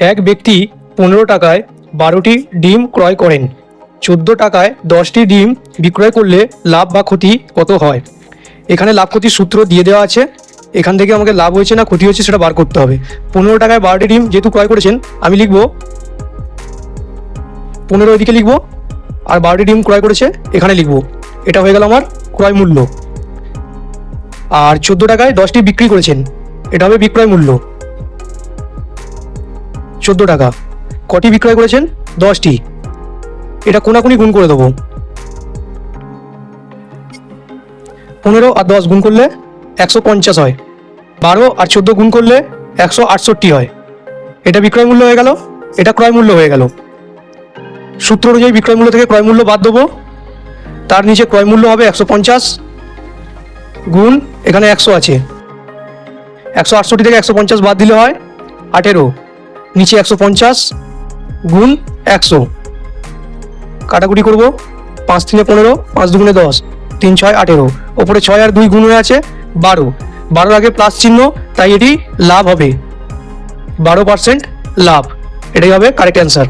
এক ব্যক্তি 15 টাকায় 12টি ডিম ক্রয় করেন। 14 টাকায় 10টি ডিম বিক্রয় করলে লাভ বা ক্ষতি কত হয়? এখানে লাভ ক্ষতির সূত্র দিয়ে দেওয়া আছে। এখান থেকে আমাকে লাভ হয়েছে না ক্ষতি হয়েছে সেটা বার করতে হবে। 15 টাকায় 12টি ডিম যেহেতু ক্রয় করেছেন, আমি লিখব 15 এদিকে লিখব, আর 12টি ডিম ক্রয় করেছে এখানে লিখব। এটা হয়ে গেল আমার ক্রয় মূল্য। আর 14 টাকায় 10টি বিক্রি করেছেন, এটা হবে বিক্রয় মূল্য। 14 টাকা কটি বিক্রয় করেছেন? 10টি। এটা কোনাকুনি গুণ করে দেবো। 15 আর 10 গুণ করলে 150 হয়। 12 আর 14 গুণ করলে 168 হয়। এটা বিক্রয় মূল্য হয়ে গেল, এটা ক্রয় মূল্য হয়ে গেল। সূত্র অনুযায়ী বিক্রয় মূল্য থেকে ক্রয় মূল্য বাদ দেবো। তার নিচে ক্রয় মূল্য হবে 150 গুণ এখানে 100 আছে। 168 থেকে 150 বাদ দিলে হয় 18। নিচে 150 গুণ 100। কাটাকুটি করব। 5 3 15, 5 2 10, 3 6 18। ওপরে 6 আর 2 গুণ হয়ে আছে 12। 12 আগে প্লাস চিহ্ন, তাই এটি লাভ হবে। 12% লাভ, এটাই হবে কারেক্ট অ্যান্সার।